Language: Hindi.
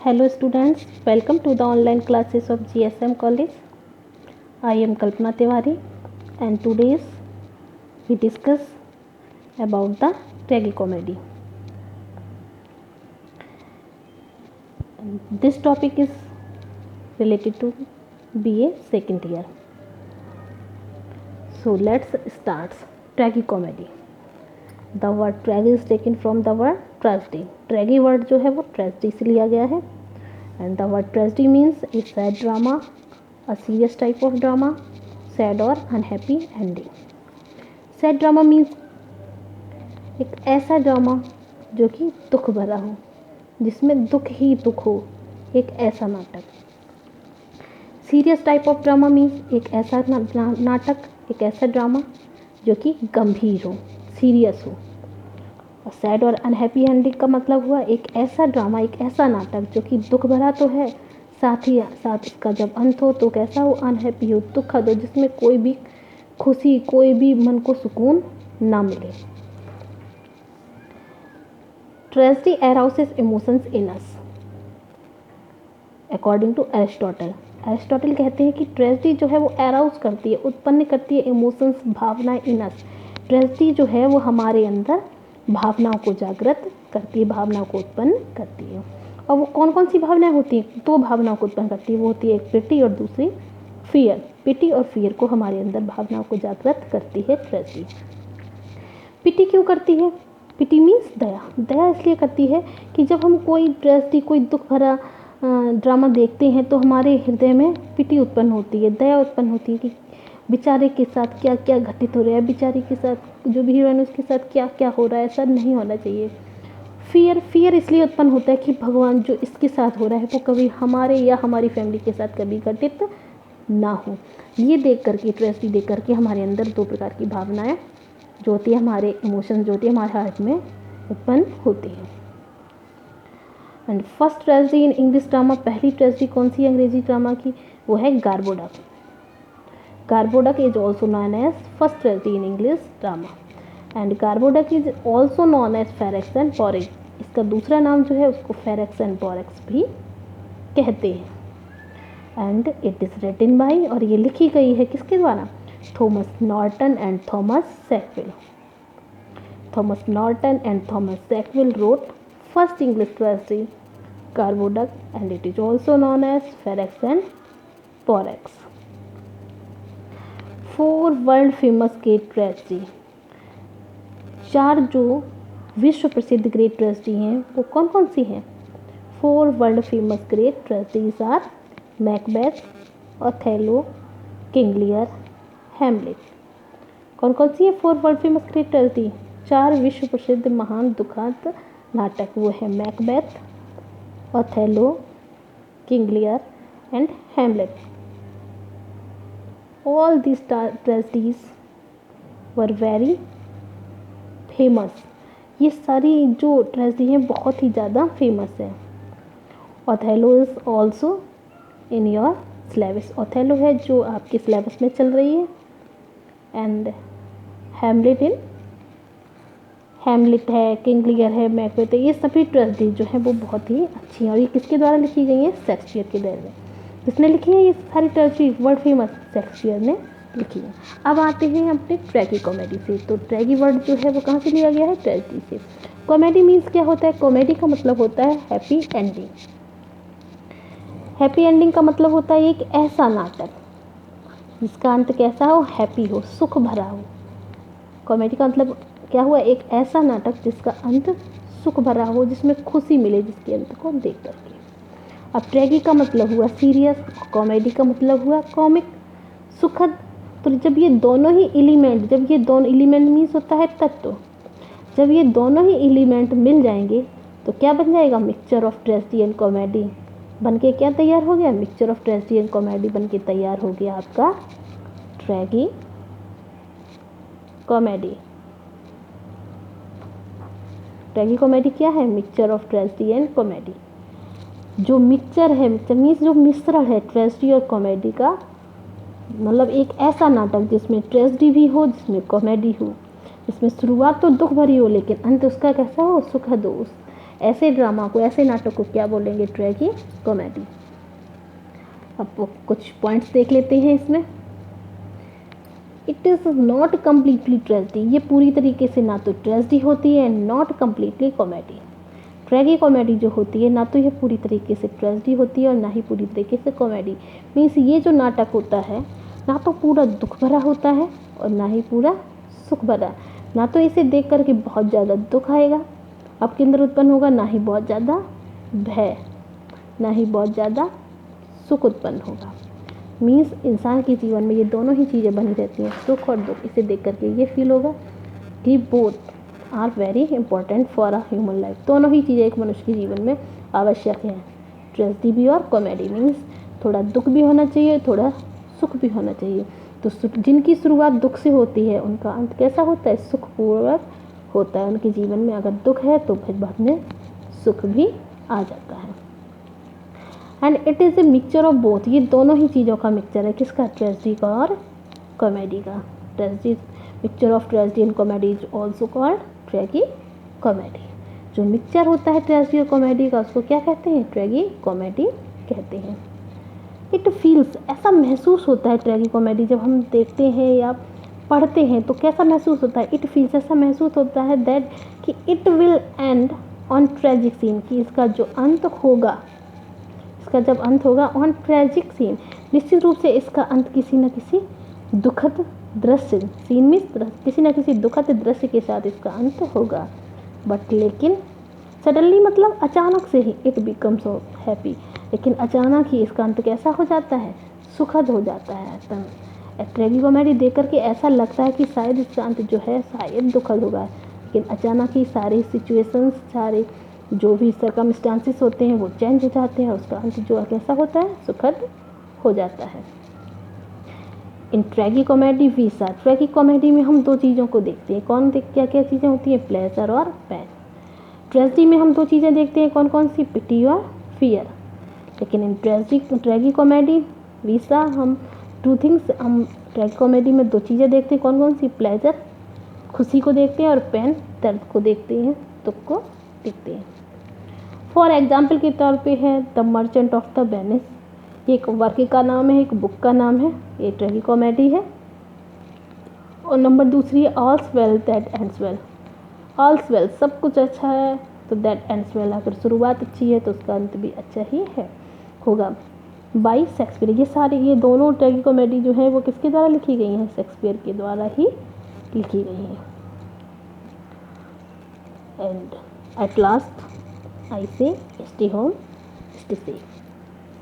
Hello students, welcome to the online classes of GSM College. I am Kalpana Tiwari and today we discuss about the tragicomedy. This topic is related to BA second year. So let's start. Tragicomedy. The word tragedy is taken from the word tragedy. Tragedy word जो है वो tragedy से लिया गया है. And the word tragedy means a sad drama, a serious type of drama, sad or unhappy ending. Sad drama means एक ऐसा ड्रामा जो कि दुख भरा हो, जिसमें दुख ही दुख हो, एक ऐसा नाटक. Serious type of drama means एक ऐसा नाटक, एक ऐसा ड्रामा जो कि गंभीर हो, सीरियस हो. और सैड और अनहैप्पी एंडिंग का मतलब हुआ एक ऐसा ड्रामा, एक ऐसा नाटक जो कि दुख भरा तो है, साथ ही साथ इसका जब अंत हो तो कैसा हो, अनहैप्पी हो, दुखद हो, जिसमें कोई भी खुशी, कोई भी मन को सुकून ना मिले. Tragedy arouses emotions in us according to Aristotle. Aristotle कहते हैं कि ट्रेजेडी जो है वो अराउज करती है, उत्पन्न करती है इमोशंस, भावनाएं इन अस. ट्रेजेडी जो है वो हमारे अंदर भावनाओं को जागृत करती है, भावनाओं को उत्पन्न करती है. और वो कौन कौन सी भावनाएं होती हैं? दो भावनाओं को उत्पन्न करती है. वो होती है एक पिटी और दूसरी फियर. पिटी और फियर को हमारे अंदर भावनाओं को जागृत करती है ट्रेजेडी. पिटी क्यों करती है? पिटी मीन्स दया. दया इसलिए करती है कि जब हम कोई ट्रेजेडी, कोई दुख भरा ड्रामा देखते हैं तो हमारे हृदय में पिटी उत्पन्न होती है, दया उत्पन्न होती है कि बेचारे के साथ क्या क्या घटित हो रहा है, बेचारे के साथ जो भी हीरोइन उसके साथ क्या क्या हो रहा है, ऐसा नहीं होना चाहिए. फियर इसलिए उत्पन्न होता है कि भगवान जो इसके साथ हो रहा है वो कभी हमारे या हमारी फैमिली के साथ कभी घटित ना हो. ये देख करके, ट्रेजेडी देख करके हमारे अंदर दो प्रकार की भावनाएं जो होती है, हमारे इमोशंस जो होती है हमारे हार्ट में उत्पन्न होती है. And first tragedy in English drama, पहली ट्रेजेडी कौन सी अंग्रेजी ड्रामा की? वो है Gorboduc. Gorboduc is also known as first tragedy in English drama. And Gorboduc is also known as Ferrex and Porrex. इसका दूसरा नाम जो है उसको फेरेक्स एंड पोरेक्स भी कहते हैं. And it is written by, और ये लिखी गई है किसके द्वारा? Thomas Norton and Thomas Sackville. Thomas Norton and Thomas Sackville wrote first English tragedy Gorboduc and it is also known as Ferrex and Porrex. 4 world famous great tragedy. 4 जो विश्व प्रसिद्ध ग्रेट ट्रेजेडी हैं वो कौन कौन सी हैं? 4 world famous great tragedies are Macbeth, Othello, King Lear, Hamlet. कौन कौन सी है 4 वर्ल्ड फेमस ग्रेट ट्रेजेडी? 4 विश्व प्रसिद्ध महान दुखद नाटक. वो है Macbeth, Othello, King लियर and Hamlet. All these tragedies were very famous. ये सारी जो ट्रेजेडी हैं बहुत ही ज़्यादा फेमस है. Othello is also in your syllabus. Othello है जो आपके सिलेबस में चल रही है. एंड हैमलेट है, किंग लियर है, मैकबेथ है. ये सभी ट्रेजेडी जो है वो बहुत ही अच्छी हैं. और ये किसके द्वारा लिखी गई हैं? शेक्सपियर के द्वारा. जिसने लिखी है ये सारी ट्रेजेडी वर्ल्ड फेमस? शेक्सपियर ने लिखी है. अब आते हैं अपने ट्रैगी कॉमेडी से. तो ट्रैगी वर्ड जो है वो कहाँ से लिया गया है? ट्रेजेडी से. कॉमेडी मीन्स क्या होता है? कॉमेडी का मतलब होता है हैप्पी एंडिंग. हैप्पी एंडिंग का मतलब होता है एक ऐसा नाटक जिसका अंत कैसा हो? हैप्पी हो, सुख भरा हो. कॉमेडी का मतलब क्या हुआ? एक ऐसा नाटक जिसका अंत सुख भरा हो, जिसमें खुशी मिले जिसके अंत को देख करके. अब ट्रैगी का मतलब हुआ सीरियस, कॉमेडी का मतलब हुआ कॉमिक, सुखद. तो जब ये दोनों ही एलिमेंट मीन्स होता है तत्व, जब ये दोनों ही एलिमेंट मिल जाएंगे तो क्या बन जाएगा? Mixture of tragedy and comedy बन के क्या तैयार हो गया? Mixture of tragedy and comedy बन के तैयार हो गया आपका ट्रैगी कॉमेडी. ट्रैगी कॉमेडी क्या है? Mixture of tragedy and comedy. जो मिक्सचर है, मिक्सचर मीन्स जो मिश्रण है ट्रेजेडी और कॉमेडी का, मतलब एक ऐसा नाटक जिसमें ट्रेजेडी भी हो, जिसमें कॉमेडी हो, जिसमें शुरुआत तो दुख भरी हो लेकिन अंत उसका कैसा हो? सुखद हो. ऐसे ड्रामा को, ऐसे नाटक को क्या बोलेंगे? ट्रैगी कॉमेडी। अब कुछ पॉइंट्स देख लेते हैं इसमें। It is not completely tragedy, ये पूरी तरीके से ना तो ट्रेजेडी होती है, नॉट कम्प्लीटली कॉमेडी। ट्रैगी कॉमेडी जो होती है ना तो ये पूरी तरीके से ट्रेजेडी होती है और ना ही पूरी तरीके से कॉमेडी। मीन्स ये जो नाटक होता है ना तो पूरा दुख भरा होता है और ना ही पूरा सुख भरा। ना तो इसे देख कर के बहुत ज़्यादा दुख आएगा आपके अंदर उत्पन्न होगा, ना ही बहुत ज़्यादा भय, ना ही बहुत ज़्यादा सुख उत्पन्न होगा। मीन्स इंसान के जीवन में ये दोनों ही चीज़ें बनी रहती हैं, सुख और दुख। इसे देख करके ये फील होगा कि both are very important for a human life. दोनों ही चीज़ें एक मनुष्य के जीवन में आवश्यक हैं, ट्रेजेडी भी और कॉमेडी। मीन्स थोड़ा दुख भी होना चाहिए, थोड़ा सुख भी होना चाहिए। तो जिनकी शुरुआत दुख से होती है उनका अंत कैसा होता है? सुखपूर्वक होता है। उनके जीवन में अगर दुख है तो फिर बाद में सुख भी आ जाता है। And it is a mixture of both, ये दोनों ही चीज़ों का मिक्सचर है। किसका? ट्रेजेडी का और कॉमेडी का। Tragedy, mixture of tragedy and comedy is also called tragicomedy. जो मिक्सचर होता है ट्रेजेडी और कॉमेडी का उसको क्या कहते हैं? ट्रैगी कॉमेडी कहते हैं। इट फील्स, ऐसा महसूस होता है ट्रैगी कॉमेडी जब हम देखते हैं या पढ़ते हैं तो कैसा महसूस होता है? इट फील्स, ऐसा महसूस होता है दैट कि it will end on tragic scene, कि इसका जो अंत होगा, इसका जब अंत होगा ऑन ट्रेजिक सीन, निश्चित रूप से इसका अंत किसी न किसी दुखद दृश्य, सीन में किसी न किसी दुखद दृश्य के साथ इसका अंत होगा। बट लेकिन सडनली, मतलब अचानक से ही, इट बिकम सो हैप्पी, लेकिन अचानक ही इसका अंत कैसा हो जाता है? सुखद हो जाता है। ट्रैगी कॉमेडी देख करके ऐसा लगता है कि शायद इसका अंत जो है शायद दुखद होगा, लेकिन अचानक ही सारी सिचुएशंस, सारे जो भी सर्कमस्टांसिस होते हैं वो चेंज हो जाते हैं और उसका अंत जो है कैसा होता है? सुखद हो जाता है। इन ट्रैगी कॉमेडी वीसा, ट्रैगी कॉमेडी में हम दो चीज़ों को देखते हैं। क्या क्या चीज़ें होती हैं? प्लेजर और पेन। ट्रेजेडी में हम दो चीज़ें देखते हैं, कौन कौन सी? पिटी और फियर। लेकिन इन ट्रैगी कॉमेडी वीसा हम टू थिंग्स, हम ट्रैगी कॉमेडी में दो चीज़ें देखते हैं, कौन कौन सी? प्लेजर, खुशी को देखते हैं, और पेन, दर्द को देखते हैं, दुख को देखते हैं। फॉर एग्जाम्पल के तौर पे है the merchant of the Venice, ये एक वर्क का नाम है, एक बुक का नाम है, ये ट्रैगी कॉमेडी है। और नंबर दूसरी है all's well that ends well. All's well, सब कुछ अच्छा है तो दैट एंड्स वेल, अगर शुरुआत अच्छी है तो उसका अंत भी अच्छा ही है होगा। बाई शेक्सपियर, ये दोनों ट्रैगी कॉमेडी जो है वो किसके द्वारा लिखी गई हैं? शेक्सपियर के द्वारा ही लिखी गई हैं। एंड एट लास्ट आई से स्टे होम, स्टे सेफ।